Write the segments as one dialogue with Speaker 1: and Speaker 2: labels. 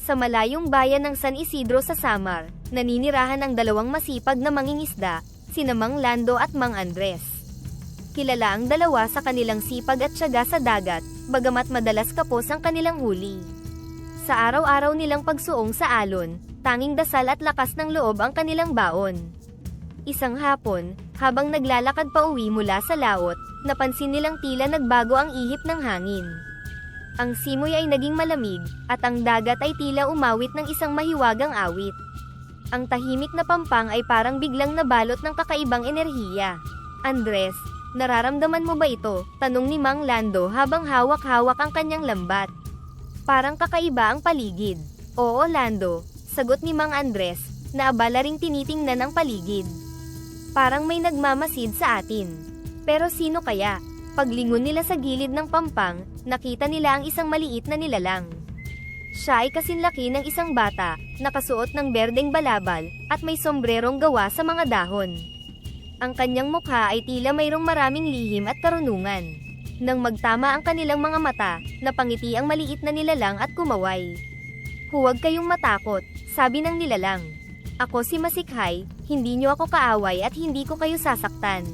Speaker 1: Sa malayong bayan ng San Isidro sa Samar, naninirahan ang dalawang masipag na mangingisda, sina Mang Lando at Mang Andres. Kilala ang dalawa sa kanilang sipag at tiyaga sa dagat, bagamat madalas kapos ang kanilang huli. Sa araw-araw nilang pagsuong sa alon, tanging dasal at lakas ng loob ang kanilang baon. Isang hapon, habang naglalakad pa uwi mula sa laot, napansin nilang tila nagbago ang ihip ng hangin. Ang simoy ay naging malamig, at ang dagat ay tila umawit ng isang mahiwagang awit. Ang tahimik na pampang ay parang biglang nabalot ng kakaibang enerhiya. Andres, nararamdaman mo ba ito? Tanong ni Mang Lando habang hawak-hawak ang kanyang lambat. Parang kakaiba ang paligid. Oo Lando, sagot ni Mang Andres, na abala ring tinitingnan ang paligid. Parang may nagmamasid sa atin. Pero sino kaya? Paglingon nila sa gilid ng pampang, nakita nila ang isang maliit na nilalang. Siya ay kasinlaki ng isang bata, nakasuot ng berdeng balabal, at may sombrerong gawa sa mga dahon. Ang kanyang mukha ay tila mayroong maraming lihim at karunungan. Nang magtama ang kanilang mga mata, napangiti ang maliit na nilalang at kumaway. Huwag kayong matakot, sabi ng nilalang. Ako si Masikhay, hindi niyo ako kaaway at hindi ko kayo sasaktan.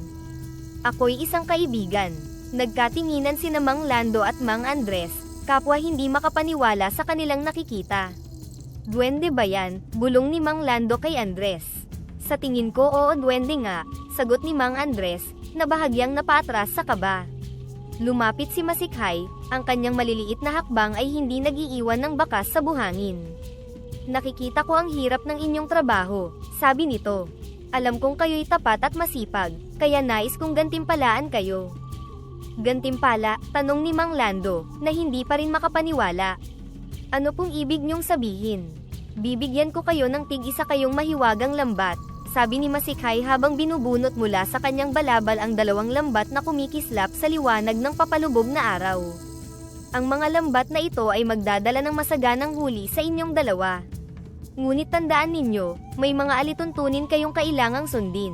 Speaker 1: Ako'y isang kaibigan. Nagkatinginan sina Mang Lando at Mang Andres, kapwa hindi makapaniwala sa kanilang nakikita. Duwende ba yan? Bulong ni Mang Lando kay Andres. Sa tingin ko oo duwende nga, sagot ni Mang Andres, na bahagyang napaatras sa kaba. Lumapit si Masikhay, ang kanyang maliliit na hakbang ay hindi nagiiwan ng bakas sa buhangin. Nakikita ko ang hirap ng inyong trabaho, sabi nito. Alam kong kayo'y tapat at masipag, kaya nais kong gantimpalaan kayo. Gantimpala, tanong ni Mang Lando, na hindi pa rin makapaniwala. Ano pong ibig niyong sabihin? Bibigyan ko kayo ng tig-isa kayong mahiwagang lambat, sabi ni Masikhay habang binubunot mula sa kanyang balabal ang dalawang lambat na kumikislap sa liwanag ng papalubog na araw. Ang mga lambat na ito ay magdadala ng masaganang huli sa inyong dalawa. Ngunit tandaan ninyo, may mga alituntunin kayong kailangang sundin.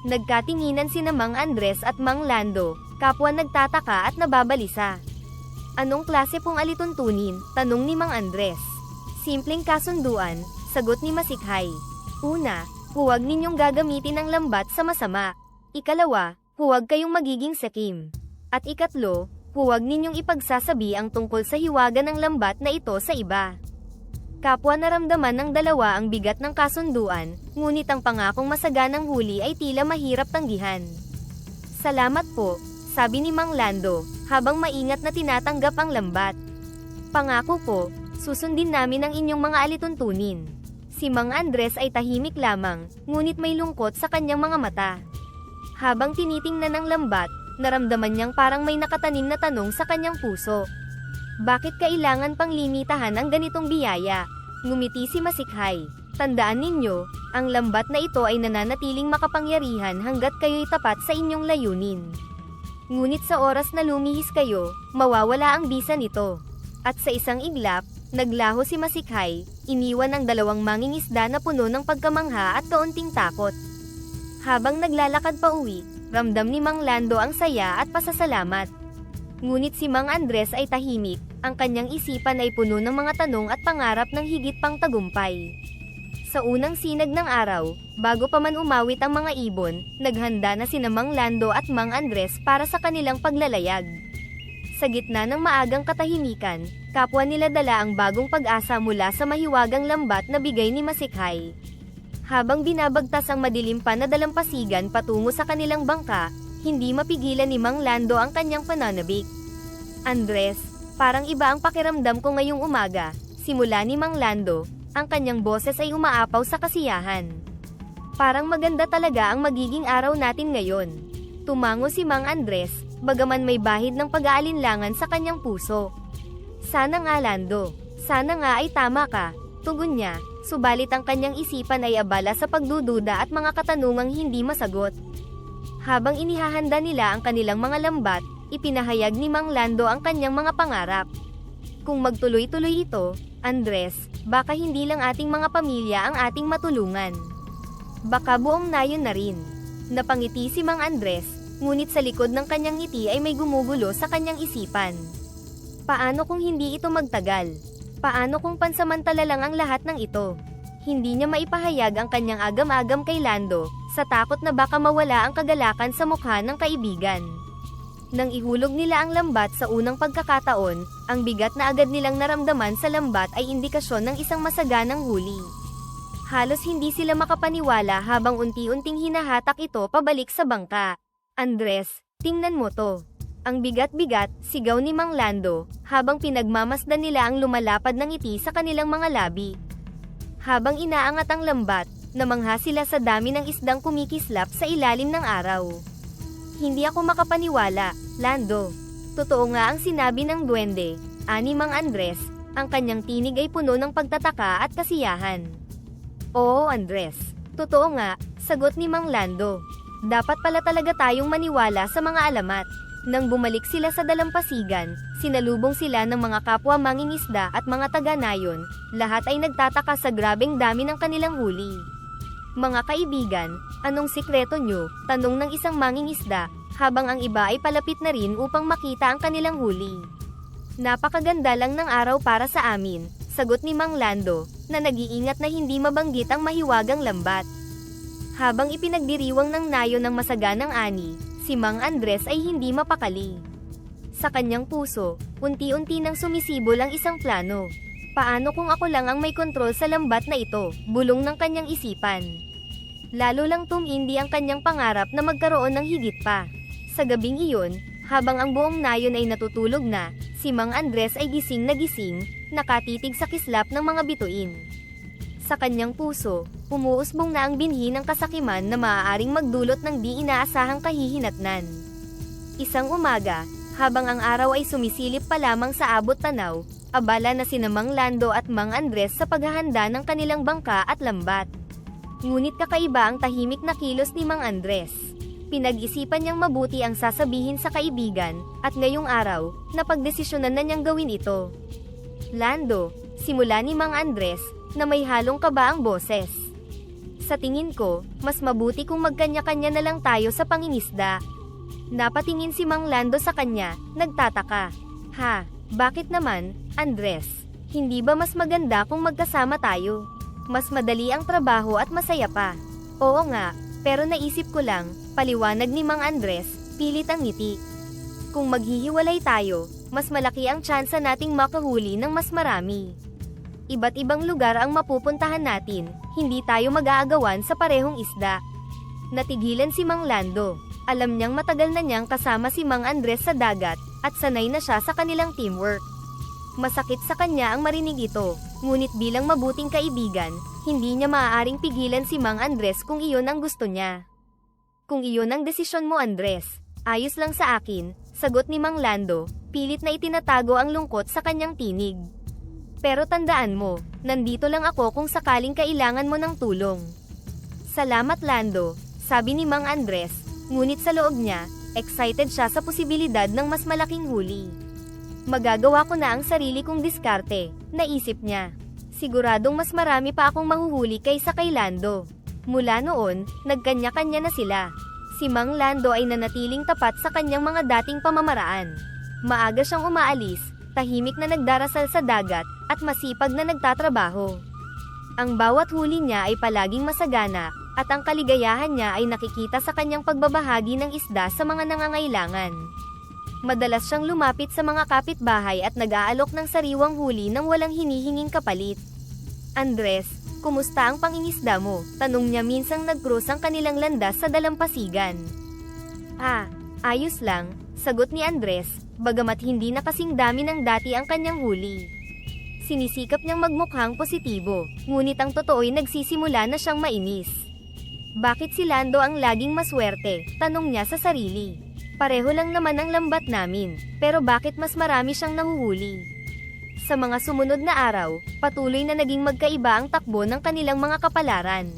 Speaker 1: Nagkatinginan sina Mang Andres at Mang Lando, kapwa nagtataka at nababalisa. Anong klase pong alituntunin? Tanong ni Mang Andres. Simpleng kasunduan, sagot ni Masikhay. Una, huwag ninyong gagamitin ang lambat sa masama. Ikalawa, huwag kayong magiging sakim. At ikatlo, huwag ninyong ipagsasabi ang tungkol sa hiwaga ng lambat na ito sa iba. Kapwa naramdaman ng dalawa ang bigat ng kasunduan, ngunit ang pangakong masaganang huli ay tila mahirap tanggihan. Salamat po, sabi ni Mang Lando, habang maingat na tinatanggap ang lambat. Pangako po, susundin namin ang inyong mga alituntunin. Si Mang Andres ay tahimik lamang, ngunit may lungkot sa kanyang mga mata. Habang tinitingnan ang lambat, naramdaman niyang parang may nakatanim na tanong sa kanyang puso. Bakit kailangan pang limitahan ang ganitong biyaya? Ngumiti si Masikhay. Tandaan ninyo, ang lambat na ito ay nananatiling makapangyarihan hanggat kayo'y tapat sa inyong layunin. Ngunit sa oras na lumihis kayo, mawawala ang bisa nito. At sa isang iglap, naglaho si Masikhay, iniwan ang dalawang mangingisda na puno ng pagkamangha at kaunting takot. Habang naglalakad pa uwi, ramdam ni Mang Lando ang saya at pasasalamat. Ngunit si Mang Andres ay tahimik, ang kanyang isipan ay puno ng mga tanong at pangarap ng higit pang tagumpay. Sa unang sinag ng araw, bago pa man umawit ang mga ibon, naghanda na sina Mang Lando at Mang Andres para sa kanilang paglalayag. Sa gitna ng maagang katahimikan, kapwa nila dala ang bagong pag-asa mula sa mahiwagang lambat na bigay ni Masikhay. Habang binabagtas ang madilim pa na dalampasigan patungo sa kanilang bangka, hindi mapigilan ni Mang Lando ang kanyang pananabik. Andres, parang iba ang pakiramdam ko ngayong umaga, simula ni Mang Lando, ang kanyang boses ay umaapaw sa kasiyahan. Parang maganda talaga ang magiging araw natin ngayon. Tumango si Mang Andres, bagaman may bahid ng pag-aalinlangan sa kanyang puso. Sana nga Lando, sana nga ay tama ka, tugon niya, subalit ang kanyang isipan ay abala sa pagdududa at mga katanungang hindi masagot. Habang inihahanda nila ang kanilang mga lambat, ipinahayag ni Mang Lando ang kanyang mga pangarap. Kung magtuloy-tuloy ito, Andres, baka hindi lang ating mga pamilya ang ating matulungan. Baka buong nayon na rin. Napangiti si Mang Andres, ngunit sa likod ng kanyang ngiti ay may gumugulo sa kanyang isipan. Paano kung hindi ito magtagal? Paano kung pansamantala lang ang lahat ng ito? Hindi niya maipahayag ang kanyang agam-agam kay Lando, sa takot na baka mawala ang kagalakan sa mukha ng kaibigan. Nang ihulog nila ang lambat sa unang pagkakataon, ang bigat na agad nilang naramdaman sa lambat ay indikasyon ng isang masaganang huli. Halos hindi sila makapaniwala habang unti-unting hinahatak ito pabalik sa bangka. Andres, tingnan mo to. Ang bigat-bigat, sigaw ni Mang Lando, habang pinagmamasdan nila ang lumalapad ng ngiti sa kanilang mga labi. Habang inaangat ang lambat, namangha sila sa dami ng isdang kumikislap sa ilalim ng araw. Hindi ako makapaniwala, Lando. Totoo nga ang sinabi ng duwende, ani Mang Andres, ang kanyang tinig ay puno ng pagtataka at kasiyahan. Oo Andres, totoo nga, sagot ni Mang Lando. Dapat pala talaga tayong maniwala sa mga alamat. Nang bumalik sila sa dalampasigan, sinalubong sila ng mga kapwa mangingisda at mga taga-nayon, lahat ay nagtataka sa grabeng dami ng kanilang huli. Mga kaibigan, anong sikreto nyo? Tanong ng isang mangingisda, habang ang iba ay palapit na rin upang makita ang kanilang huli. Napakaganda lang ng araw para sa amin, sagot ni Mang Lando, na nag-iingat na hindi mabanggit ang mahiwagang lambat. Habang ipinagdiriwang ng nayon ng masaganang ani, si Mang Andres ay hindi mapakali. Sa kanyang puso, unti-unti nang sumisibol ang isang plano. Paano kung ako lang ang may kontrol sa lambat na ito? Bulong ng kanyang isipan. Lalo lang tumindi ang kanyang pangarap na magkaroon ng higit pa. Sa gabing iyon, habang ang buong nayon ay natutulog na, si Mang Andres ay gising na gising, nakatitig sa kislap ng mga bituin. Sa kanyang puso, umuusbong na ang binhi ng kasakiman na maaaring magdulot ng di inaasahang kahihinatnan. Isang umaga, habang ang araw ay sumisilip pa lamang sa abot tanaw, abala na sina Mang Lando at Mang Andres sa paghahanda ng kanilang bangka at lambat. Ngunit kakaiba ang tahimik na kilos ni Mang Andres. Pinag-isipan niyang mabuti ang sasabihin sa kaibigan, at ngayong araw, napagdesisyonan na niyang gawin ito. Lando, simula ni Mang Andres, na may halong kaba ang boses. Sa tingin ko, mas mabuti kung magkanya-kanya na lang tayo sa pangingisda. Napatingin si Mang Lando sa kanya, nagtataka. Ha, bakit naman, Andres? Hindi ba mas maganda kung magkasama tayo? Mas madali ang trabaho at masaya pa. Oo nga, pero naisip ko lang, paliwanag ni Mang Andres, pilit ang ngiti. Kung maghihiwalay tayo, mas malaki ang tsansa nating makahuli ng mas marami. Iba't ibang lugar ang mapupuntahan natin, hindi tayo mag-aagawan sa parehong isda. Natigilan si Mang Lando. Alam niyang matagal na niyang kasama si Mang Andres sa dagat, at sanay na siya sa kanilang teamwork. Masakit sa kanya ang marinig ito, ngunit bilang mabuting kaibigan, hindi niya maaaring pigilan si Mang Andres kung iyon ang gusto niya. Kung iyon ang desisyon mo Andres, ayos lang sa akin, sagot ni Mang Lando, pilit na itinatago ang lungkot sa kanyang tinig. Pero tandaan mo, nandito lang ako kung sakaling kailangan mo ng tulong. Salamat Lando, sabi ni Mang Andres, ngunit sa loob niya, excited siya sa posibilidad ng mas malaking huli. Magagawa ko na ang sarili kong diskarte, naisip niya. Siguradong mas marami pa akong mahuhuli kaysa kay Lando. Mula noon, nagkanya-kanya na sila. Si Mang Lando ay nanatiling tapat sa kanyang mga dating pamamaraan. Maaga siyang umaalis, tahimik na nagdarasal sa dagat, at masipag na nagtatrabaho. Ang bawat huli niya ay palaging masagana, at ang kaligayahan niya ay nakikita sa kanyang pagbabahagi ng isda sa mga nangangailangan. Madalas siyang lumapit sa mga kapitbahay at nag-aalok ng sariwang huli nang walang hinihinging kapalit. Andres, kumusta ang pangingisda mo? Tanong niya minsang nag-cross ang kanilang landas sa dalampasigan. Ah, ayos lang, sagot ni Andres, bagamat hindi na kasing dami ng dati ang kanyang huli. Sinisikap niyang magmukhang positibo, ngunit ang totoo'y nagsisimula na siyang mainis. Bakit si Lando ang laging maswerte? Tanong niya sa sarili. Pareho lang naman ang lambat namin, pero bakit mas marami siyang nahuhuli? Sa mga sumunod na araw, patuloy na naging magkaiba ang takbo ng kanilang mga kapalaran.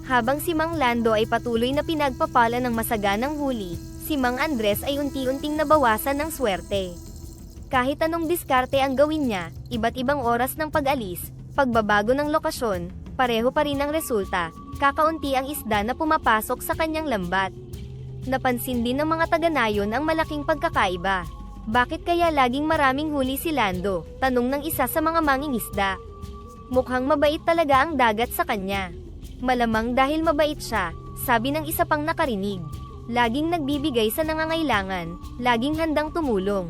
Speaker 1: Habang si Mang Lando ay patuloy na pinagpapala ng masaganang huli, si Mang Andres ay unti-unting nabawasan ng swerte. Kahit anong diskarte ang gawin niya, iba't ibang oras ng pag-alis, pagbabago ng lokasyon, pareho pa rin ang resulta, kakaunti ang isda na pumapasok sa kanyang lambat. Napansin din ng mga taga-nayon ang malaking pagkakaiba. Bakit kaya laging maraming huli si Lando? Tanong ng isa sa mga mangingisda. Mukhang mabait talaga ang dagat sa kanya. Malamang dahil mabait siya, sabi ng isa pang nakarinig. Laging nagbibigay sa nangangailangan, laging handang tumulong.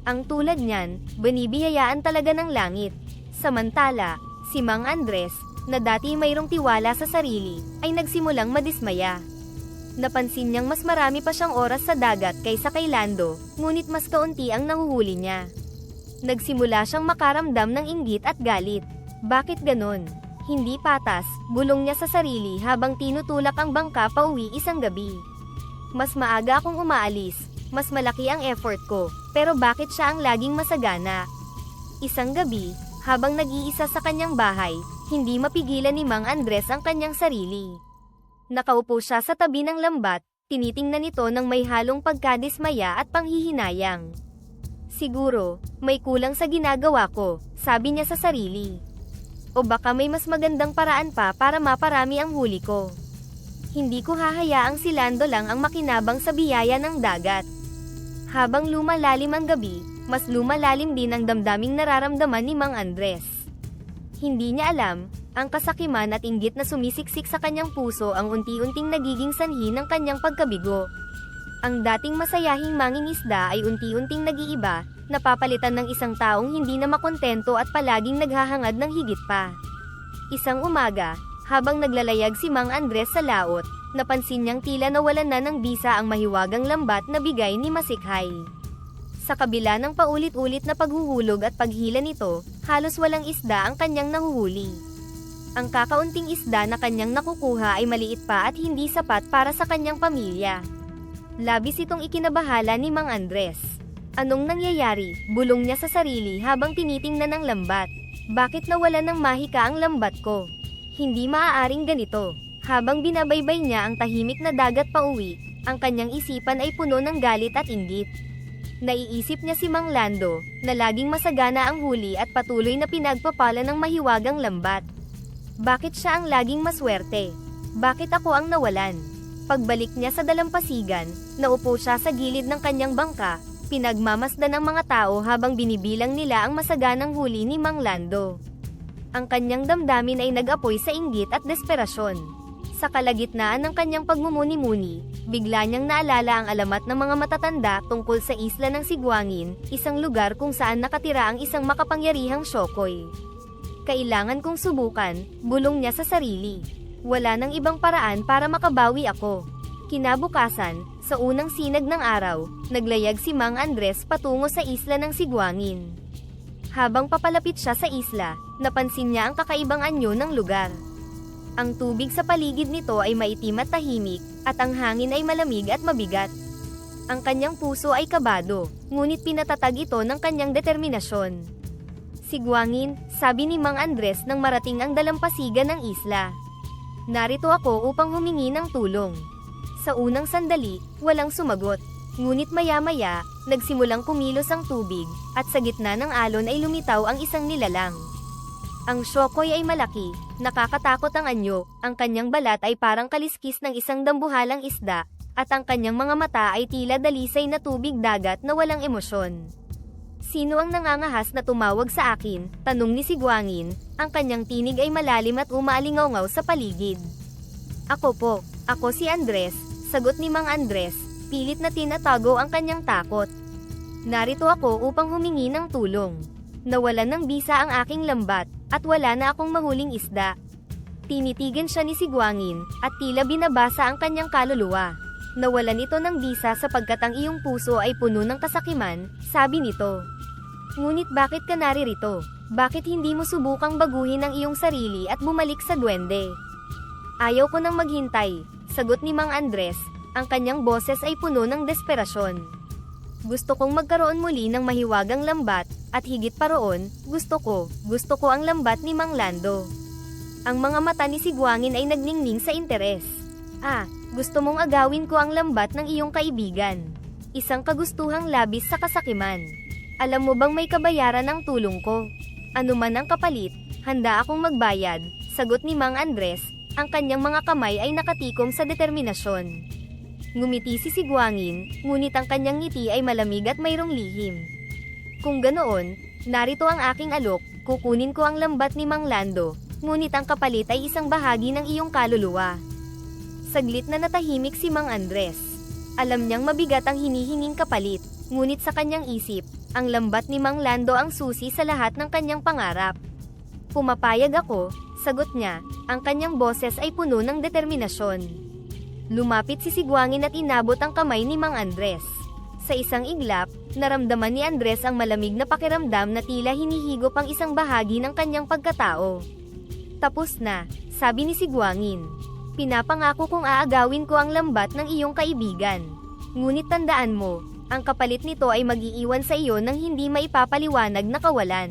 Speaker 1: Ang tulad niyan, binibiyayaan talaga ng langit. Samantala, si Mang Andres, na dati mayroong tiwala sa sarili, ay nagsimulang madismaya. Napansin niyang mas marami pa siyang oras sa dagat kaysa kay Lando, ngunit mas kaunti ang nahuhuli niya. Nagsimula siyang makaramdam ng inggit at galit. Bakit ganon? Hindi patas, bulong niya sa sarili habang tinutulak ang bangka pauwi isang gabi. Mas maaga akong umaalis, mas malaki ang effort ko, pero bakit siya ang laging masagana? Isang gabi, habang nag-iisa sa kanyang bahay, hindi mapigilan ni Mang Andres ang kanyang sarili. Nakaupo siya sa tabi ng lambat, tinitingnan ito ng may halong pagkadismaya at panghihinayang. Siguro, may kulang sa ginagawa ko, sabi niya sa sarili. O baka may mas magandang paraan pa para maparami ang huli ko. Hindi ko hahayaang si Lando lang ang makinabang sa biyaya ng dagat. Habang lumalalim ang gabi, mas lumalalim din ang damdaming nararamdaman ni Mang Andres. Hindi niya alam, ang kasakiman at inggit na sumisiksik sa kanyang puso ang unti-unting nagiging sanhi ng kanyang pagkabigo. Ang dating masayahing mangingisda ay unti-unting nag-iiba, napapalitan ng isang taong hindi na makontento at palaging naghahangad ng higit pa. Isang umaga, habang naglalayag si Mang Andres sa laot, napansin niyang tila nawalan na ng bisa ang mahiwagang lambat na bigay ni Masikhay. Sa kabila ng paulit-ulit na paghuhulog at paghila nito, halos walang isda ang kanyang nahuhuli. Ang kakaunting isda na kanyang nakukuha ay maliit pa at hindi sapat para sa kanyang pamilya. Labis itong ikinabahala ni Mang Andres. Anong nangyayari? Bulong niya sa sarili habang tinitingnan ang lambat. Bakit nawalan ng mahika ang lambat ko? Hindi maaaring ganito. Habang binabaybay niya ang tahimik na dagat pauwi, ang kanyang isipan ay puno ng galit at inggit. Naiisip niya si Mang Lando, na laging masagana ang huli at patuloy na pinagpapala ng mahiwagang lambat. Bakit siya ang laging maswerte? Bakit ako ang nawalan? Pagbalik niya sa dalampasigan, naupo siya sa gilid ng kanyang bangka, pinagmamasdan ng mga tao habang binibilang nila ang masaganang huli ni Mang Lando. Ang kanyang damdamin ay nag-apoy sa inggit at desperasyon. Sa kalagitnaan ng kanyang pagmumuni-muni, bigla niyang naalala ang alamat ng mga matatanda tungkol sa isla ng Siguangin, isang lugar kung saan nakatira ang isang makapangyarihang Shokoy. Kailangan kong subukan, bulong niya sa sarili. Wala nang ibang paraan para makabawi ako. Kinabukasan, sa unang sinag ng araw, naglayag si Mang Andres patungo sa isla ng Siguangin. Habang papalapit siya sa isla, napansin niya ang kakaibang anyo ng lugar. Ang tubig sa paligid nito ay maitim at tahimik, at ang hangin ay malamig at mabigat. Ang kanyang puso ay kabado, ngunit pinatatag ito ng kanyang determinasyon. Siguangin, sabi ni Mang Andres nang marating ang dalampasigan ng isla. Narito ako upang humingi ng tulong. Sa unang sandali, walang sumagot. Ngunit maya-maya, nagsimulang kumilos ang tubig, at sa gitna ng alon ay lumitaw ang isang nilalang. Ang Shokoy ay malaki, nakakatakot ang anyo, ang kanyang balat ay parang kaliskis ng isang dambuhalang isda, at ang kanyang mga mata ay tila dalisay na tubig dagat na walang emosyon. Sino ang nangangahas na tumawag sa akin? Tanong ni Siguangin, ang kanyang tinig ay malalim at umaalingaw sa paligid. Ako po, ako si Andres, sagot ni Mang Andres, pilit na tinatago ang kanyang takot. Narito ako upang humingi ng tulong. Nawalan ng bisa ang aking lambat, at wala na akong mahuling isda. Tinitigan siya ni Siguangin, at tila binabasa ang kanyang kaluluwa. Nawalan ito ng bisa sapagkat ang iyong puso ay puno ng kasakiman, sabi nito. Ngunit bakit ka naririto? Bakit hindi mo subukang baguhin ang iyong sarili at bumalik sa duwende? Ayaw ko nang maghintay, sagot ni Mang Andres, ang kanyang boses ay puno ng desperasyon. Gusto kong magkaroon muli ng mahiwagang lambat, at higit pa roon, gusto ko ang lambat ni Mang Lando. Ang mga mata ni Siguangin ay nagningning sa interes. Gusto mong agawin ko ang lambat ng iyong kaibigan. Isang kagustuhang labis sa kasakiman. Alam mo bang may kabayaran ang tulong ko? Ano man ang kapalit, handa akong magbayad, sagot ni Mang Andres, ang kanyang mga kamay ay nakatikom sa determinasyon. Ngumiti si Sigwangin, ngunit ang kanyang ngiti ay malamig at mayroong lihim. Kung ganoon, narito ang aking alok, kukunin ko ang lambat ni Mang Lando, ngunit ang kapalit ay isang bahagi ng iyong kaluluwa. Saglit na natahimik si Mang Andres. Alam niyang mabigat ang hinihinging kapalit, ngunit sa kanyang isip, ang lambat ni Mang Lando ang susi sa lahat ng kanyang pangarap. Pumapayag ako, sagot niya, ang kanyang boses ay puno ng determinasyon. Lumapit si Sigwangin at inabot ang kamay ni Mang Andres. Sa isang iglap, naramdaman ni Andres ang malamig na pakiramdam na tila hinihigop ang isang bahagi ng kanyang pagkatao. Tapos na, sabi ni Sigwangin. Pinapangako kong aagawin ko ang lambat ng iyong kaibigan. Ngunit tandaan mo, ang kapalit nito ay mag-iiwan sa iyo ng hindi maipapaliwanag na kawalan.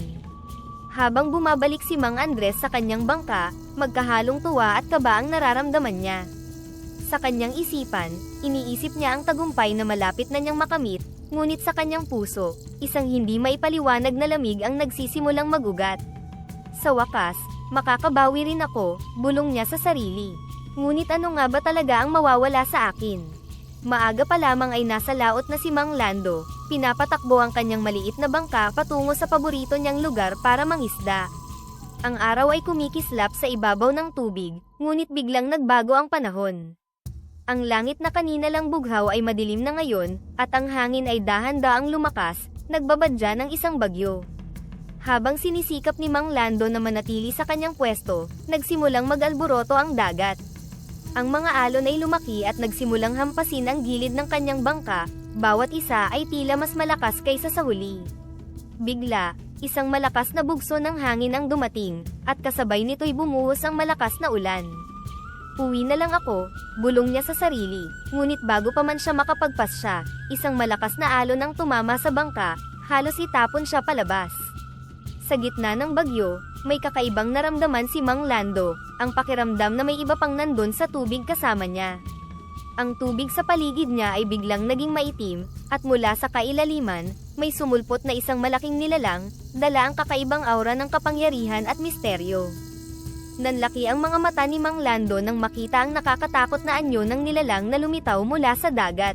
Speaker 1: Habang bumabalik si Mang Andres sa kanyang bangka, magkahalong tuwa at kaba ang nararamdaman niya. Sa kanyang isipan, iniisip niya ang tagumpay na malapit na niyang makamit, ngunit sa kanyang puso, isang hindi maipaliwanag na lamig ang nagsisimulang magugat. Sa wakas, makakabawi rin ako, bulong niya sa sarili. Ngunit ano nga ba talaga ang mawawala sa akin? Maaga pa lamang ay nasa laot na si Mang Lando, pinapatakbo ang kanyang maliit na bangka patungo sa paborito niyang lugar para mangisda. Ang araw ay kumikislap sa ibabaw ng tubig, ngunit biglang nagbago ang panahon. Ang langit na kanina lang bughaw ay madilim na ngayon, at ang hangin ay dahan-daang lumakas, nagbabadya ng isang bagyo. Habang sinisikap ni Mang Lando na manatili sa kanyang pwesto, nagsimulang mag-alboroto ang dagat. Ang mga alon ay lumaki at nagsimulang hampasin ang gilid ng kanyang bangka, bawat isa ay tila mas malakas kaysa sa huli. Bigla, isang malakas na bugso ng hangin ang dumating, at kasabay nito'y bumuhos ang malakas na ulan. Uwi na lang ako, bulong niya sa sarili, ngunit bago pa man siya makapagpasya, isang malakas na alon ang tumama sa bangka, halos itapon siya palabas. Sa gitna ng bagyo, may kakaibang naramdaman si Mang Lando, ang pakiramdam na may iba pang nandun sa tubig kasama niya. Ang tubig sa paligid niya ay biglang naging maitim, at mula sa kailaliman, may sumulpot na isang malaking nilalang, dala ang kakaibang aura ng kapangyarihan at misteryo. Nanlaki ang mga mata ni Mang Lando nang makita ang nakakatakot na anyo ng nilalang na lumitaw mula sa dagat.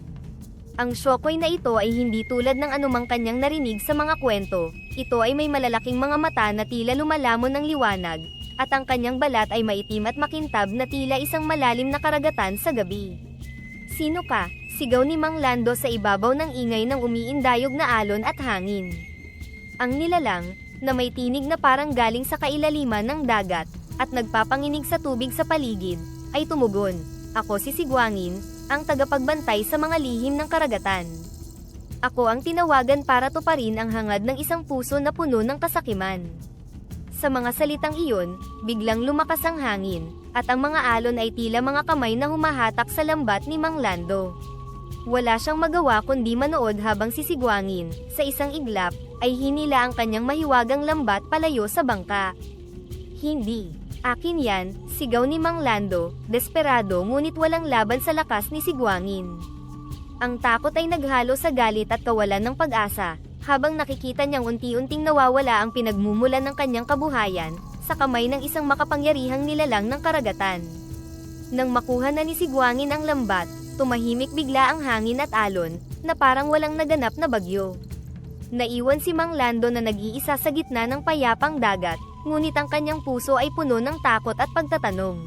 Speaker 1: Ang Shokoy na ito ay hindi tulad ng anumang kanyang narinig sa mga kwento. Ito ay may malalaking mga mata na tila lumalamon ng liwanag, at ang kanyang balat ay maitim at makintab na tila isang malalim na karagatan sa gabi. "Sino ka?" sigaw ni Mang Lando sa ibabaw ng ingay ng umiindayog na alon at hangin. Ang nilalang, na may tinig na parang galing sa kailaliman ng dagat, at nagpapanginig sa tubig sa paligid, ay tumugon, "Ako si Sigwangin, ang tagapagbantay sa mga lihim ng karagatan. Ako ang tinawagan para tuparin ang hangad ng isang puso na puno ng kasakiman." Sa mga salitang iyon, biglang lumakas ang hangin, at ang mga alon ay tila mga kamay na humahatak sa lambat ni Mang Lando. Wala siyang magawa kundi manood habang si Sigwangin, sa isang iglap, ay hinila ang kanyang mahiwagang lambat palayo sa bangka. "Hindi. Akin yan," sigaw ni Mang Lando, desperado ngunit walang laban sa lakas ni Sigwangin. Ang takot ay naghalo sa galit at kawalan ng pag-asa, habang nakikita niyang unti-unting nawawala ang pinagmumulan ng kanyang kabuhayan, sa kamay ng isang makapangyarihang nilalang ng karagatan. Nang makuha na ni Sigwangin ang lambat, tumahimik bigla ang hangin at alon, na parang walang naganap na bagyo. Naiwan si Mang Lando na nag-iisa sa gitna ng payapang dagat, ngunit ang kanyang puso ay puno ng takot at pagtatanong.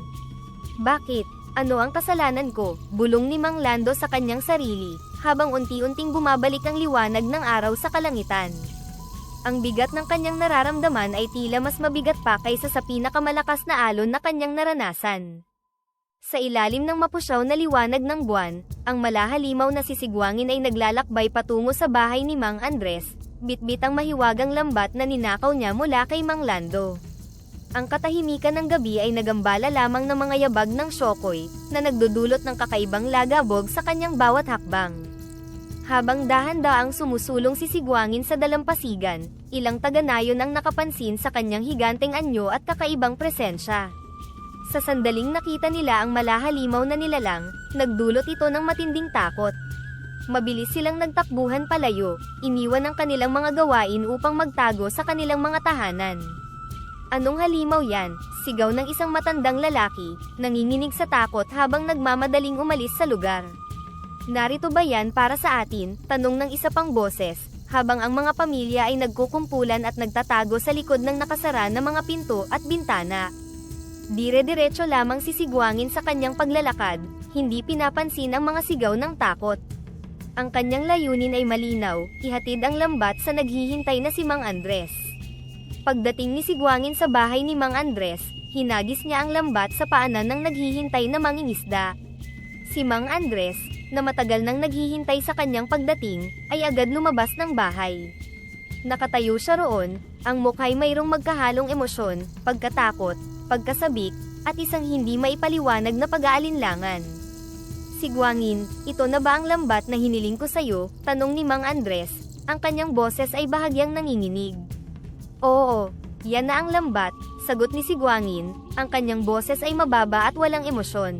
Speaker 1: "Bakit? Ano ang kasalanan ko?" bulong ni Mang Lando sa kanyang sarili, habang unti-unting bumabalik ang liwanag ng araw sa kalangitan. Ang bigat ng kanyang nararamdaman ay tila mas mabigat pa kaysa sa pinakamalakas na alon na kanyang naranasan. Sa ilalim ng mapusyaw na liwanag ng buwan, ang malahalimaw na si Sigwangin ay naglalakbay patungo sa bahay ni Mang Andres, bitbit ang mahiwagang lambat na ninakaw niya mula kay Mang Lando. Ang katahimikan ng gabi ay nagambala lamang ng mga yabag ng Shokoy, na nagdudulot ng kakaibang lagabog sa kanyang bawat hakbang. Habang dahan-daang sumusulong si Sigwangin sa dalampasigan, ilang taga-nayon ang nakapansin sa kanyang higanteng anyo at kakaibang presensya. Sa sandaling nakita nila ang malahalimaw na nilalang, nagdulot ito ng matinding takot. Mabilis silang nagtakbuhan palayo, iniwan ang kanilang mga gawain upang magtago sa kanilang mga tahanan. "Anong halimaw yan?" sigaw ng isang matandang lalaki, nanginginig sa takot habang nagmamadaling umalis sa lugar. Narito ba yan para sa atin? Tanong ng isa pang boses, habang ang mga pamilya ay nagkukumpulan at nagtatago sa likod ng nakasara na mga pinto at bintana. Dire-diretso lamang sisigwangin sa kanyang paglalakad, hindi pinapansin ang mga sigaw ng takot. Ang kanyang layunin ay malinaw, ihatid ang lambat sa naghihintay na si Mang Andres. Pagdating ni Sigwangin sa bahay ni Mang Andres, hinagis niya ang lambat sa paanan ng naghihintay na mangingisda. Si Mang Andres, na matagal nang naghihintay sa kanyang pagdating, ay agad lumabas ng bahay. Nakatayo siya roon, ang mukha'y mayroong magkahalong emosyon, pagkatakot, pagkasabik, at isang hindi maipaliwanag na pag-aalinlangan. Sigwangin, ito na ba ang lambat na hiniling ko sa'yo? Tanong ni Mang Andres, ang kanyang boses ay bahagyang nanginginig. Oo, yan na ang lambat, sagot ni Sigwangin, ang kanyang boses ay mababa at walang emosyon.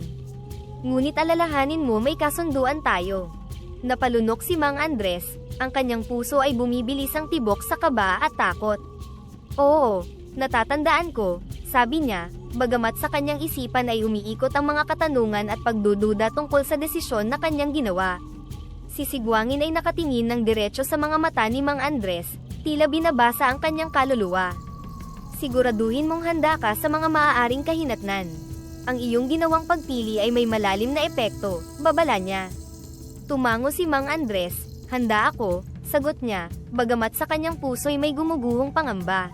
Speaker 1: Ngunit alalahanin mo may kasunduan tayo. Napalunok si Mang Andres, ang kanyang puso ay bumibilis ang tibok sa kaba at takot. Oo, natatandaan ko, sabi niya, bagamat sa kanyang isipan ay umiikot ang mga katanungan at pagdududa tungkol sa desisyon na kanyang ginawa. Si Sigwangin ay nakatingin ng diretso sa mga mata ni Mang Andres, tila binabasa ang kanyang kaluluwa. Siguraduhin mong handa ka sa mga maaaring kahinatnan. Ang iyong ginawang pagpili ay may malalim na epekto, babala niya. Tumango si Mang Andres, handa ako, sagot niya, bagamat sa kanyang puso'y may gumuguhong pangamba.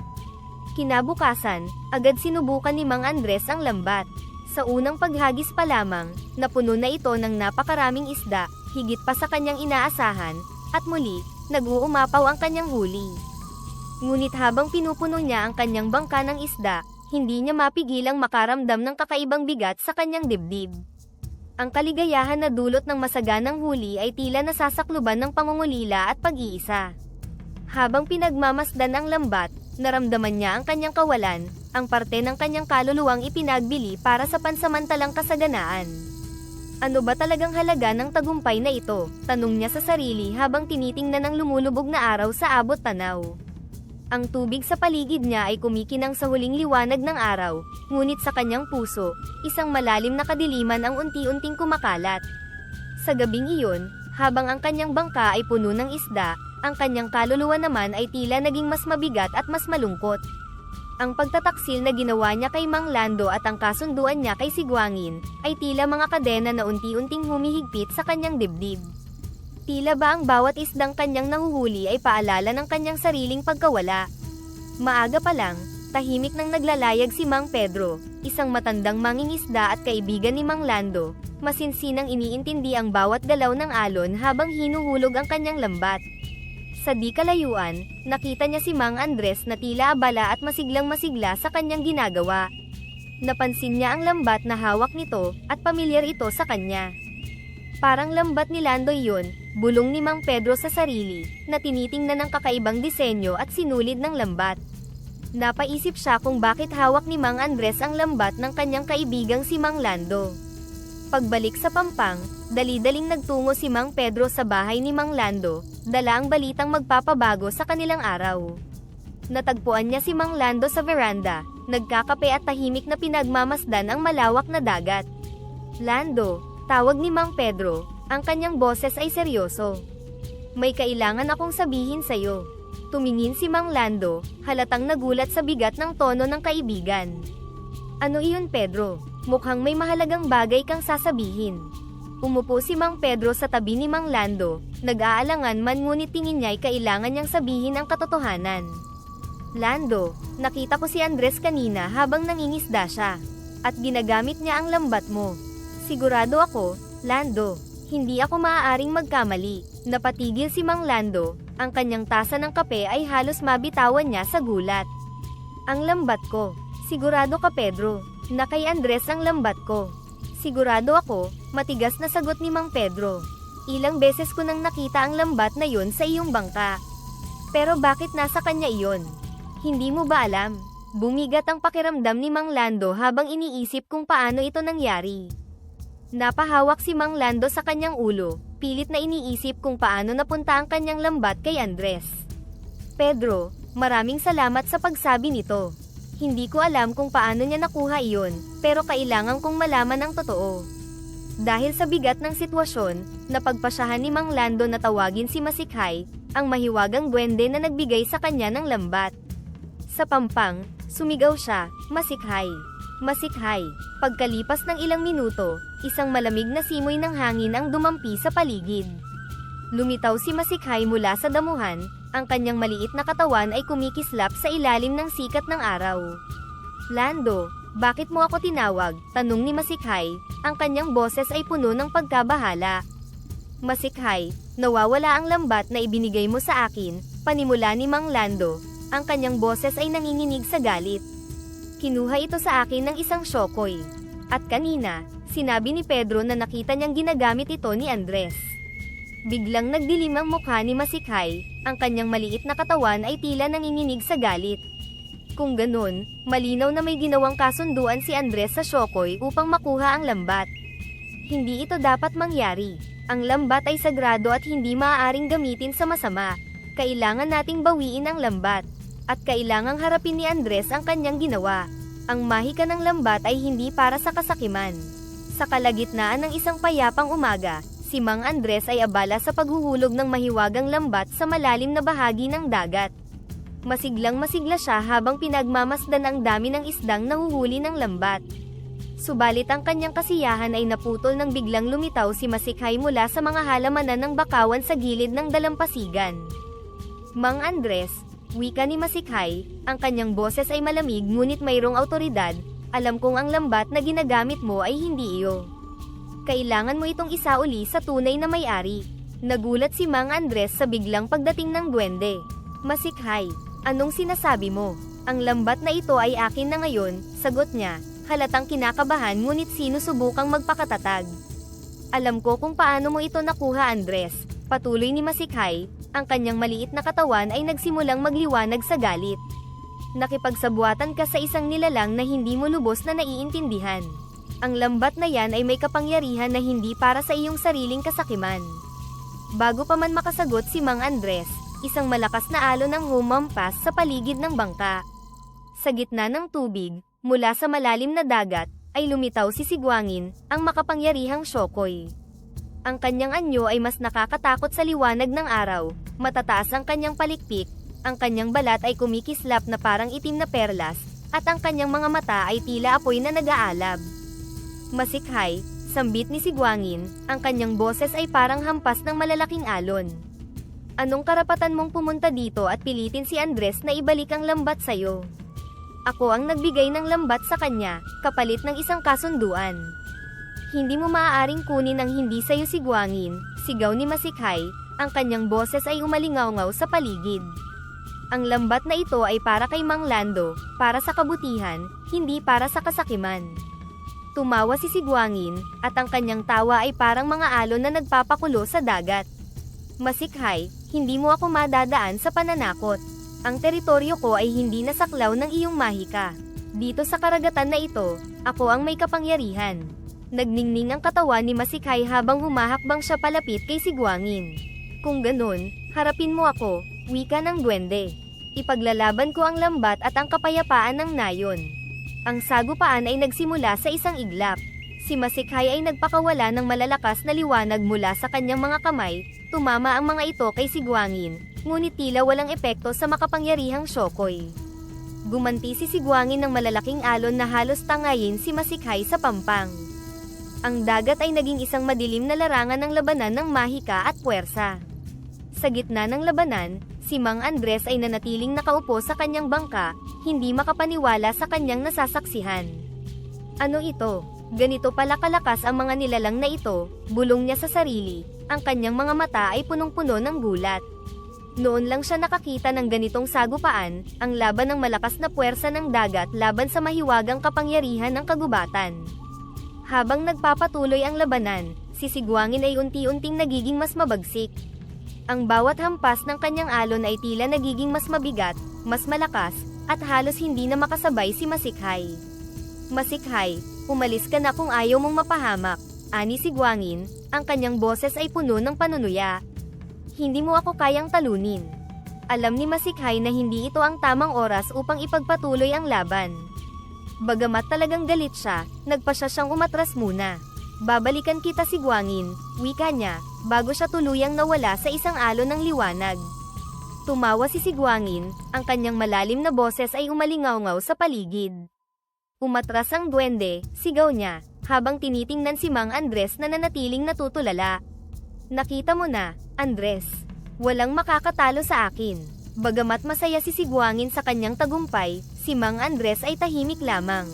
Speaker 1: Kinabukasan, agad sinubukan ni Mang Andres ang lambat. Sa unang paghagis pa lamang, napuno na ito ng napakaraming isda, higit pa sa kanyang inaasahan, at muli, nag-uumapaw ang kanyang huli. Ngunit habang pinupuno niya ang kanyang bangka ng isda, hindi niya mapigilang makaramdam ng kakaibang bigat sa kanyang dibdib. Ang kaligayahan na dulot ng masaganang huli ay tila nasasakluban ng pangungulila at pag-iisa. Habang pinagmamasdan ang lambat, naramdaman niya ang kanyang kawalan, ang parte ng kanyang kaluluwang ipinagbili para sa pansamantalang kasaganaan. Ano ba talagang halaga ng tagumpay na ito? Tanong niya sa sarili habang tinitingnan ang lumulubog na araw sa abot tanaw. Ang tubig sa paligid niya ay kumikinang sa huling liwanag ng araw, ngunit sa kanyang puso, isang malalim na kadiliman ang unti-unting kumakalat. Sa gabing iyon, habang ang kanyang bangka ay puno ng isda, ang kanyang kaluluwa naman ay tila naging mas mabigat at mas malungkot. Ang pagtataksil na ginawa niya kay Mang Lando at ang kasunduan niya kay Sigwangin, ay tila mga kadena na unti-unting humihigpit sa kanyang dibdib. Tila ba ang bawat isdang kanyang nahuhuli ay paalala ng kanyang sariling pagkawala. Maaga pa lang, tahimik nang naglalayag si Mang Pedro, isang matandang mangingisda at kaibigan ni Mang Lando, masinsinang iniintindi ang bawat galaw ng alon habang hinuhulog ang kanyang lambat. Sa di kalayuan, nakita niya si Mang Andres na tila abala at masiglang masigla sa kanyang ginagawa. Napansin niya ang lambat na hawak nito, at pamilyar ito sa kanya. Parang lambat ni Lando iyon, bulong ni Mang Pedro sa sarili, na tinitingnan ng kakaibang disenyo at sinulid ng lambat. Napaisip siya kung bakit hawak ni Mang Andres ang lambat ng kanyang kaibigang si Mang Lando. Pagbalik sa Pampang, dali-daling nagtungo si Mang Pedro sa bahay ni Mang Lando, dala ang balitang magpapabago sa kanilang araw. Natagpuan niya si Mang Lando sa veranda, nagkakape at tahimik na pinagmamasdan ang malawak na dagat. Lando, tawag ni Mang Pedro, ang kanyang boses ay seryoso. May kailangan akong sabihin sa'yo. Tumingin si Mang Lando, halatang nagulat sa bigat ng tono ng kaibigan. Ano iyon, Pedro? Mukhang may mahalagang bagay kang sasabihin. Umupo si Mang Pedro sa tabi ni Mang Lando, nag-aalangan man ngunit tingin niya ay kailangan niyang sabihin ang katotohanan. Lando, nakita ko si Andres kanina habang nangingisda siya, at ginagamit niya ang lambat mo. Sigurado ako, Lando, hindi ako maaaring magkamali. Napatigil si Mang Lando, ang kanyang tasa ng kape ay halos mabitawan niya sa gulat. Ang lambat ko, sigurado ka Pedro, na kay Andres ang lambat ko. Sigurado ako, matigas na sagot ni Mang Pedro. Ilang beses ko nang nakita ang lambat na yun sa iyong bangka. Pero bakit nasa kanya iyon? Hindi mo ba alam? Bumigat ang pakiramdam ni Mang Lando habang iniisip kung paano ito nangyari. Napahawak si Mang Lando sa kanyang ulo, pilit na iniisip kung paano napunta ang kanyang lambat kay Andres. Pedro, maraming salamat sa pagsabi nito. Hindi ko alam kung paano niya nakuha iyon, pero kailangan kong malaman ang totoo. Dahil sa bigat ng sitwasyon, napagpasyahan ni Mang Lando na tawagin si Masikhay, ang mahiwagang duwende na nagbigay sa kanya ng lambat. Sa pampang, sumigaw siya, "Masikhay! Masikhay!" Pagkalipas ng ilang minuto, isang malamig na simoy ng hangin ang dumampi sa paligid. Lumitaw si Masikhay mula sa damuhan, ang kanyang maliit na katawan ay kumikislap sa ilalim ng sikat ng araw. "Lando, bakit mo ako tinawag?" tanong ni Masikhay, ang kanyang boses ay puno ng pagkabahala. "Masikhay, nawawala ang lambat na ibinigay mo sa akin," panimula ni Mang Lando, ang kanyang boses ay nanginginig sa galit. "Kinuha ito sa akin ng isang syokoy. At kanina, sinabi ni Pedro na nakita niyang ginagamit ito ni Andres." Biglang nagdilim ang mukha ni Masikhay, ang kanyang maliit na katawan ay tila nanginginig sa galit. Kung ganun, malinaw na may ginawang kasunduan si Andres sa syokoy upang makuha ang lambat. Hindi ito dapat mangyari. Ang lambat ay sagrado at hindi maaaring gamitin sa masama. Kailangan nating bawiin ang lambat. At kailangang harapin ni Andres ang kanyang ginawa. Ang mahika ng lambat ay hindi para sa kasakiman. Sa kalagitnaan ng isang payapang umaga, si Mang Andres ay abala sa paghuhulog ng mahiwagang lambat sa malalim na bahagi ng dagat. Masiglang-masigla siya habang pinagmamasdan ang dami ng isdang nahuhuli ng lambat. Subalit ang kanyang kasiyahan ay naputol nang biglang lumitaw si Masikhay mula sa mga halamanan ng bakawan sa gilid ng dalampasigan. "Mang Andres," wika ni Masikhay, ang kanyang boses ay malamig ngunit mayroong awtoridad, "alam kong ang lambat na ginagamit mo ay hindi iyo. Kailangan mo itong isauli sa tunay na may-ari." Nagulat si Mang Andres sa biglang pagdating ng duwende. "Masikhay, anong sinasabi mo? Ang lambat na ito ay akin na ngayon," sagot niya, halatang kinakabahan ngunit sinusubukang magpakatatag. "Alam ko kung paano mo ito nakuha, Andres," patuloy ni Masikhay, ang kanyang maliit na katawan ay nagsimulang magliwanag sa galit. "Nakipagsabuatan ka sa isang nilalang na hindi mo lubos na naiintindihan. Ang lambat na yan ay may kapangyarihan na hindi para sa iyong sariling kasakiman." Bago pa man makasagot si Mang Andres, isang malakas na alon ang humampas sa paligid ng bangka. Sa gitna ng tubig, mula sa malalim na dagat, ay lumitaw si Sigwangin, ang makapangyarihang syokoy. Ang kanyang anyo ay mas nakakatakot sa liwanag ng araw, matataas ang kanyang palikpik, ang kanyang balat ay kumikislap na parang itim na perlas, at ang kanyang mga mata ay tila apoy na nag-aalab. "Masikhay," sambit ni Sigwangin, ang kanyang boses ay parang hampas ng malalaking alon. "Anong karapatan mong pumunta dito at pilitin si Andres na ibalik ang lambat sa'yo? Ako ang nagbigay ng lambat sa kanya, kapalit ng isang kasunduan. Hindi mo maaaring kunin ang hindi sa'yo, Sigwangin," sigaw ni Masikhay, ang kanyang boses ay umalingaw-ngaw sa paligid. "Ang lambat na ito ay para kay Mang Lando, para sa kabutihan, hindi para sa kasakiman." Tumawa si Sigwangin, at ang kanyang tawa ay parang mga alon na nagpapakulo sa dagat. "Masikhay, hindi mo ako madadaan sa pananakot. Ang teritoryo ko ay hindi nasaklaw ng iyong mahika. Dito sa karagatan na ito, ako ang may kapangyarihan." Nagningning ang katawan ni Masikhay habang humahakbang siya palapit kay Sigwangin. "Kung ganun, harapin mo ako," wika ng duwende. "Ipaglalaban ko ang lambat at ang kapayapaan ng nayon." Ang sagupaan ay nagsimula sa isang iglap. Si Masikhay ay nagpakawala ng malalakas na liwanag mula sa kanyang mga kamay, tumama ang mga ito kay Sigwangin, ngunit tila walang epekto sa makapangyarihang syokoy. Gumanti si Sigwangin ng malalaking alon na halos tangayin si Masikhay sa pampang. Ang dagat ay naging isang madilim na larangan ng labanan ng mahika at puwersa. Sa gitna ng labanan, si Mang Andres ay nanatiling nakaupo sa kanyang bangka, hindi makapaniwala sa kanyang nasasaksihan. "Ano ito? Ganito pala kalakas ang mga nilalang na ito," bulong niya sa sarili, ang kanyang mga mata ay punong-puno ng gulat. Noon lang siya nakakita ng ganitong sagupaan, ang laban ng malakas na puwersa ng dagat laban sa mahiwagang kapangyarihan ng kagubatan. Habang nagpapatuloy ang labanan, si Sigwangin ay unti-unting nagiging mas mabagsik. Ang bawat hampas ng kanyang alon ay tila nagiging mas mabigat, mas malakas, at halos hindi na makasabay si Masikhay. "Masikhay, umalis ka na kung ayaw mong mapahamak," ani Sigwangin, ang kanyang boses ay puno ng panunuya. "Hindi mo ako kayang talunin." Alam ni Masikhay na hindi ito ang tamang oras upang ipagpatuloy ang laban. Bagamat talagang galit siya, nagpasya siyang umatras muna. Babalikan kita Sigwangin, wika niya, bago siya tuluyang nawala sa isang alon ng liwanag. Tumawa si Sigwangin, ang kanyang malalim na boses ay umalingaw-ngaw sa paligid. Umatras ang duwende, sigaw niya, habang tinitingnan si Mang Andres na nanatiling natutulala. Nakita mo na, Andres. Walang makakatalo sa akin. Bagamat masaya si Sigwangin sa kanyang tagumpay, si Mang Andres ay tahimik lamang.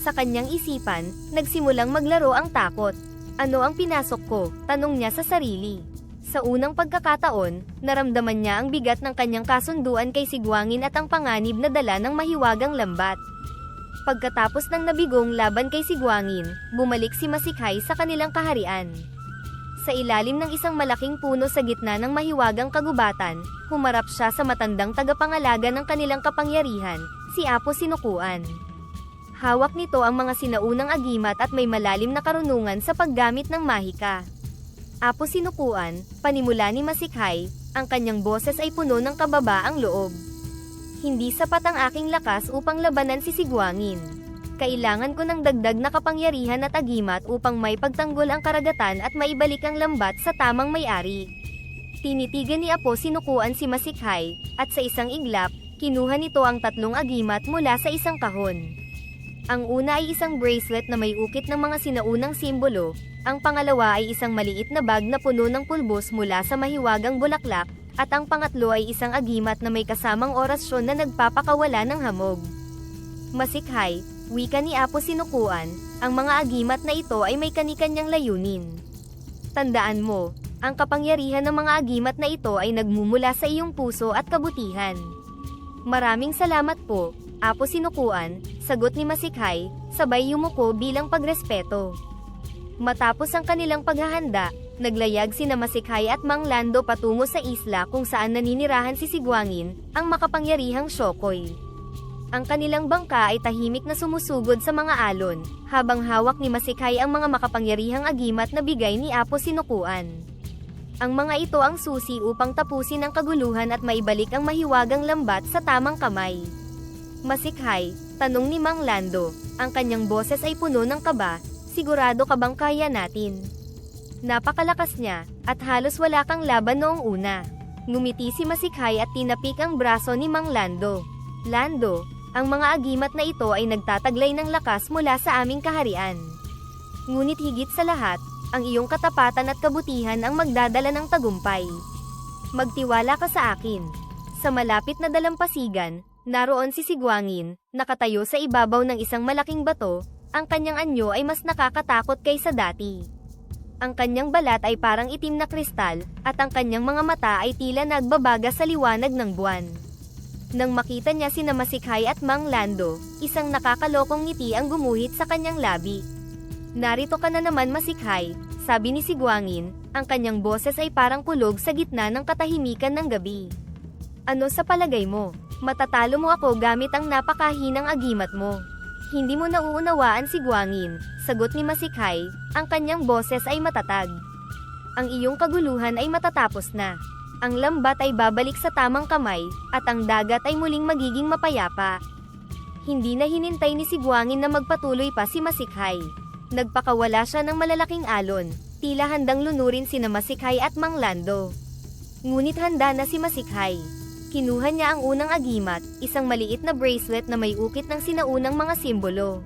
Speaker 1: Sa kanyang isipan, nagsimulang maglaro ang takot. Ano ang pinasok ko? Tanong niya sa sarili. Sa unang pagkakataon, naramdaman niya ang bigat ng kanyang kasunduan kay Sigwangin at ang panganib na dala ng mahiwagang lambat. Pagkatapos ng nabigong laban kay Sigwangin, bumalik si Masikhay sa kanilang kaharian. Sa ilalim ng isang malaking puno sa gitna ng mahiwagang kagubatan, humarap siya sa matandang tagapangalaga ng kanilang kapangyarihan, si Apo Sinukuan. Hawak nito ang mga sinaunang agimat at may malalim na karunungan sa paggamit ng mahika. Apo Sinukuan, panimula ni Masikhay, ang kanyang boses ay puno ng kababaang loob. Hindi sapat ang aking lakas upang labanan si Sigwangin. Kailangan ko ng dagdag na kapangyarihan at agimat upang may pagtanggol ang karagatan at maibalik ang lambat sa tamang may-ari. Tinitigan ni Apo Sinukuan si Masikhay, at sa isang iglap, kinuha nito ang 3 agimat mula sa isang kahon. Ang una ay isang bracelet na may ukit ng mga sinaunang simbolo, ang pangalawa ay isang maliit na bag na puno ng pulbos mula sa mahiwagang bulaklak, at ang pangatlo ay isang agimat na may kasamang orasyon na nagpapakawala ng hamog. Masikhay, wika ni Apo Sinukuan, ang mga agimat na ito ay may kanikanyang layunin. Tandaan mo, ang kapangyarihan ng mga agimat na ito ay nagmumula sa iyong puso at kabutihan. Maraming salamat po, Apo Sinukuan, sagot ni Masikhay, sabay yumuko bilang pagrespeto. Matapos ang kanilang paghahanda, naglayag sina Masikhay at Mang Lando patungo sa isla kung saan naninirahan si Sigwangin, ang makapangyarihang Shokoy. Ang kanilang bangka ay tahimik na sumusugod sa mga alon, habang hawak ni Masikhay ang mga makapangyarihang agimat na bigay ni Apo Sinukuan. Ang mga ito ang susi upang tapusin ang kaguluhan at maibalik ang mahiwagang lambat sa tamang kamay. Masikhay, tanong ni Mang Lando, ang kanyang boses ay puno ng kaba, sigurado ka bang kaya natin? Napakalakas niya, at halos wala kang laban noong una. Ngumiti si Masikhay at tinapik ang braso ni Mang Lando. Lando, ang mga agimat na ito ay nagtataglay ng lakas mula sa aming kaharian. Ngunit higit sa lahat, ang iyong katapatan at kabutihan ang magdadala ng tagumpay. Magtiwala ka sa akin. Sa malapit na dalampasigan, naroon si Sigwangin, nakatayo sa ibabaw ng isang malaking bato, ang kanyang anyo ay mas nakakatakot kaysa dati. Ang kanyang balat ay parang itim na kristal, at ang kanyang mga mata ay tila nagbabaga sa liwanag ng buwan. Nang makita niya sina Masikhay at Mang Lando, isang nakakalokong ngiti ang gumuhit sa kanyang labi. Narito ka na naman Masikhay, sabi ni Sigwangin, ang kanyang boses ay parang kulog sa gitna ng katahimikan ng gabi. Ano sa palagay mo? Matatalo mo ako gamit ang napakahinang agimat mo. Hindi mo nauunawaan Sigwangin, sagot ni Masikhay, ang kanyang boses ay matatag. Ang iyong kaguluhan ay matatapos na. Ang lambat ay babalik sa tamang kamay, at ang dagat ay muling magiging mapayapa. Hindi na hinintay ni Sigwangin na magpatuloy pa si Masikhay. Nagpakawala siya ng malalaking alon, tila handang lunurin sina Masikhay at Mang Lando. Ngunit handa na si Masikhay. Kinuha niya ang unang agimat, isang maliit na bracelet na may ukit ng sinaunang mga simbolo.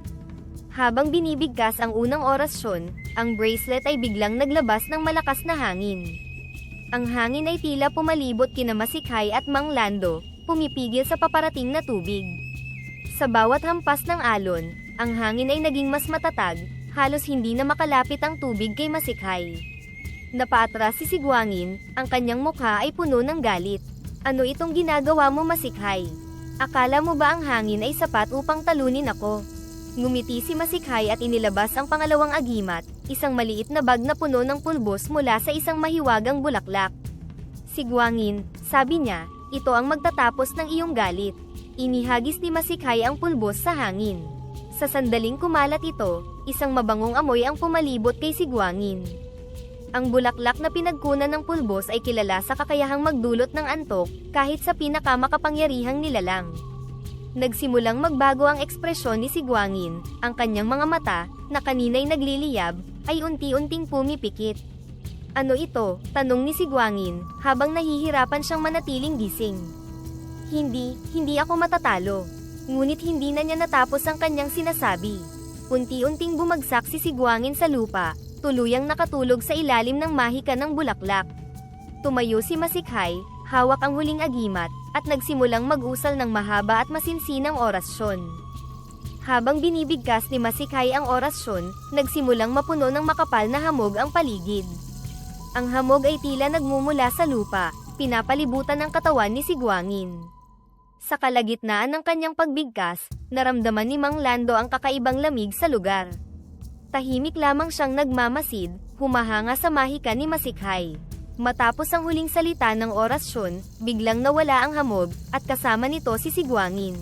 Speaker 1: Habang binibigkas ang unang orasyon, ang bracelet ay biglang naglabas ng malakas na hangin. Ang hangin ay tila pumalibot kina Masikhay at Mang Lando, pumipigil sa paparating na tubig. Sa bawat hampas ng alon, ang hangin ay naging mas matatag, halos hindi na makalapit ang tubig kay Masikhay. Napaatras si Sigwangin, ang kanyang mukha ay puno ng galit. Ano itong ginagawa mo Masikhay? Akala mo ba ang hangin ay sapat upang talunin ako? Ngumiti si Masikhay at inilabas ang pangalawang agimat, isang maliit na bag na puno ng pulbos mula sa isang mahiwagang bulaklak. Sigwangin, sabi niya, ito ang magtatapos ng iyong galit. Inihagis ni Masikhay ang pulbos sa hangin. Sa sandaling kumalat ito, isang mabangong amoy ang pumalibot kay Sigwangin. Ang bulaklak na pinagkunan ng pulbos ay kilala sa kakayahang magdulot ng antok, kahit sa pinakamakapangyarihang nilalang. Nagsimulang magbago ang ekspresyon ni Sigwangin, ang kanyang mga mata, na kanina'y nagliliyab, ay unti-unting pumipikit. Ano ito? Tanong ni Sigwangin, habang nahihirapan siyang manatiling gising. Hindi ako matatalo. Ngunit hindi na niya natapos ang kanyang sinasabi. Unti-unting bumagsak si Sigwangin sa lupa, tuluyang nakatulog sa ilalim ng mahika ng bulaklak. Tumayo si Masikhay, hawak ang huling agimat, at nagsimulang mag-usal ng mahaba at masinsinang orasyon. Habang binibigkas ni Masikhay ang orasyon, nagsimulang mapuno ng makapal na hamog ang paligid. Ang hamog ay tila nagmumula sa lupa, pinapalibutan ang katawan ni Sigwangin. Sa kalagitnaan ng kanyang pagbigkas, naramdaman ni Mang Lando ang kakaibang lamig sa lugar. Tahimik lamang siyang nagmamasid, humahanga sa mahika ni Masikhay. Matapos ang huling salita ng orasyon, biglang nawala ang hamog, at kasama nito si Sigwangin.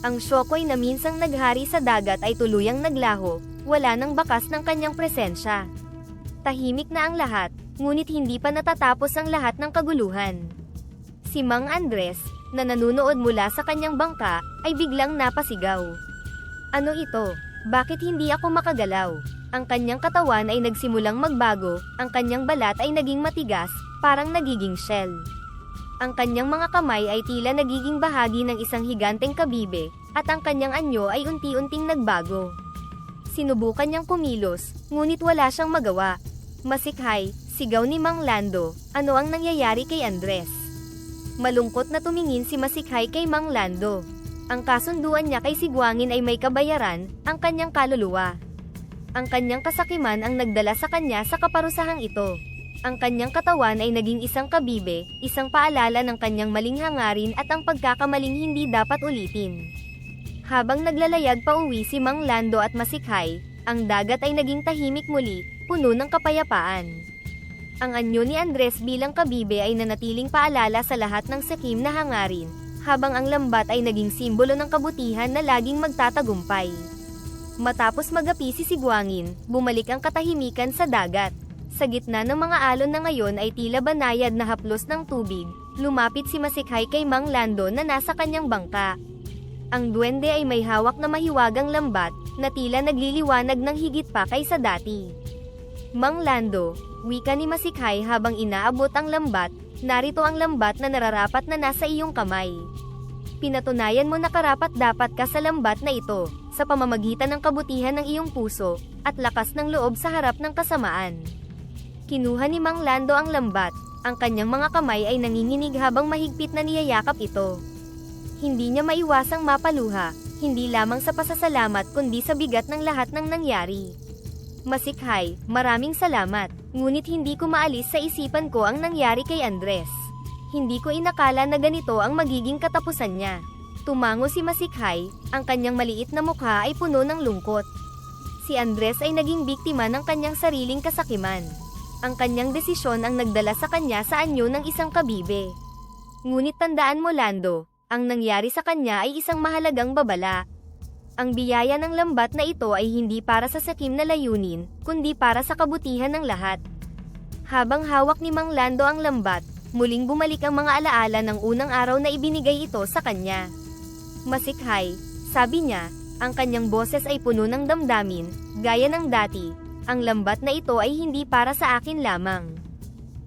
Speaker 1: Ang Shokoy na minsang naghari sa dagat ay tuluyang naglaho, wala nang bakas ng kanyang presensya. Tahimik na ang lahat, ngunit hindi pa natatapos ang lahat ng kaguluhan. Si Mang Andres, na nanunood mula sa kanyang bangka, ay biglang napasigaw. Ano ito? Bakit hindi ako makagalaw? Ang kanyang katawan ay nagsimulang magbago, ang kanyang balat ay naging matigas, parang nagiging shell. Ang kanyang mga kamay ay tila nagiging bahagi ng isang higanteng kabibe, at ang kanyang anyo ay unti-unting nagbago. Sinubukan niyang kumilos, ngunit wala siyang magawa. Masikhay, sigaw ni Mang Lando, ano ang nangyayari kay Andres? Malungkot na tumingin si Masikhay kay Mang Lando. Ang kasunduan niya kay Sigwangin ay may kabayaran, ang kanyang kaluluwa. Ang kanyang kasakiman ang nagdala sa kanya sa kaparusahang ito. Ang kanyang katawan ay naging isang kabibe, isang paalala ng kanyang maling hangarin at ang pagkakamaling hindi dapat ulitin. Habang naglalayag pa uwi si Mang Lando at Masikhay, ang dagat ay naging tahimik muli, puno ng kapayapaan. Ang anyo ni Andres bilang kabibe ay nanatiling paalala sa lahat ng sakim na hangarin, habang ang lambat ay naging simbolo ng kabutihan na laging magtatagumpay. Matapos magapi si Sigwangin, bumalik ang katahimikan sa dagat. Sa gitna ng mga alon na ngayon ay tila banayad na haplos ng tubig, lumapit si Masikhay kay Mang Lando na nasa kanyang bangka. Ang duwende ay may hawak na mahiwagang lambat, na tila nagliliwanag ng higit pa kaysa dati. Mang Lando, wika ni Masikhay habang inaabot ang lambat, narito ang lambat na nararapat na nasa iyong kamay. Pinatunayan mo na karapat-dapat ka sa lambat na ito, sa pamamagitan ng kabutihan ng iyong puso, at lakas ng loob sa harap ng kasamaan. Kinuha ni Mang Lando ang lambat, ang kanyang mga kamay ay nanginginig habang mahigpit na niyayakap ito. Hindi niya maiwasang mapaluha, hindi lamang sa pasasalamat kundi sa bigat ng lahat ng nangyari. Masikhay, maraming salamat, ngunit hindi ko maalis sa isipan ko ang nangyari kay Andres. Hindi ko inakala na ganito ang magiging katapusan niya. Tumango si Masikhay, ang kanyang maliit na mukha ay puno ng lungkot. Si Andres ay naging biktima ng kanyang sariling kasakiman. Ang kanyang desisyon ang nagdala sa kanya sa anyo ng isang kabibe. Ngunit tandaan mo Lando, ang nangyari sa kanya ay isang mahalagang babala. Ang biyaya ng lambat na ito ay hindi para sa sakim na layunin, kundi para sa kabutihan ng lahat. Habang hawak ni Mang Lando ang lambat, muling bumalik ang mga alaala ng unang araw na ibinigay ito sa kanya. Masikhay, sabi niya, ang kanyang boses ay puno ng damdamin, gaya ng dati. Ang lambat na ito ay hindi para sa akin lamang.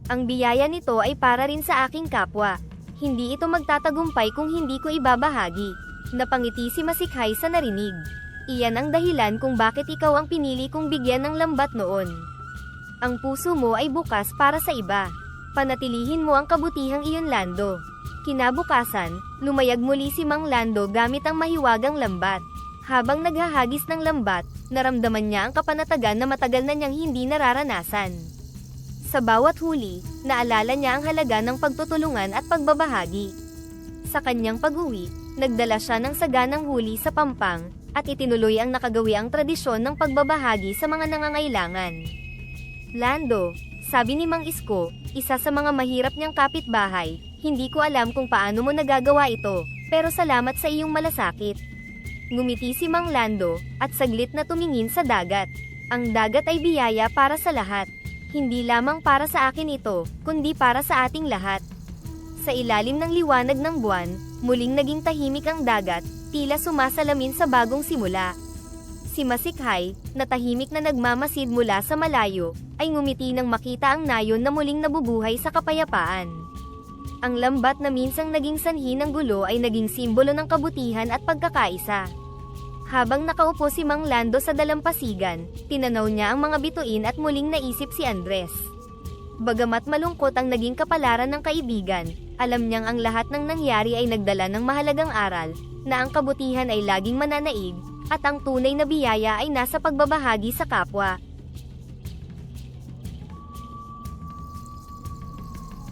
Speaker 1: Ang biyaya nito ay para rin sa aking kapwa. Hindi ito magtatagumpay kung hindi ko ibabahagi. Napangiti si Masikhay sa narinig. Iyan ang dahilan kung bakit ikaw ang pinili kong bigyan ng lambat noon. Ang puso mo ay bukas para sa iba. Panatilihin mo ang kabutihang iyon Lando. Kinabukasan, lumayag muli si Mang Lando gamit ang mahiwagang lambat. Habang naghahagis ng lambat, naramdaman niya ang kapanatagan na matagal na niyang hindi nararanasan. Sa bawat huli, naalala niya ang halaga ng pagtutulungan at pagbabahagi. Sa kanyang pag-uwi, nagdala siya ng saganang huli sa Pampang, at itinuloy ang nakagawiang tradisyon ng pagbabahagi sa mga nangangailangan. Lando, sabi ni Mang Isko, isa sa mga mahirap niyang kapitbahay, hindi ko alam kung paano mo nagagawa ito, pero salamat sa iyong malasakit. Ngumiti si Mang Lando, at saglit na tumingin sa dagat. Ang dagat ay biyaya para sa lahat. Hindi lamang para sa akin ito, kundi para sa ating lahat. Sa ilalim ng liwanag ng buwan, muling naging tahimik ang dagat, tila sumasalamin sa bagong simula. Si Masikhay, na tahimik na nagmamasid mula sa malayo, ay ngumiti nang makita ang nayon na muling nabubuhay sa kapayapaan. Ang lambat na minsang naging sanhi ng gulo ay naging simbolo ng kabutihan at pagkakaisa. Habang nakaupo si Mang Lando sa dalampasigan, tinanaw niya ang mga bituin at muling naisip si Andres. Bagamat malungkot ang naging kapalaran ng kaibigan, alam niyang ang lahat ng nangyari ay nagdala ng mahalagang aral, na ang kabutihan ay laging mananaig, at ang tunay na biyaya ay nasa pagbabahagi sa kapwa.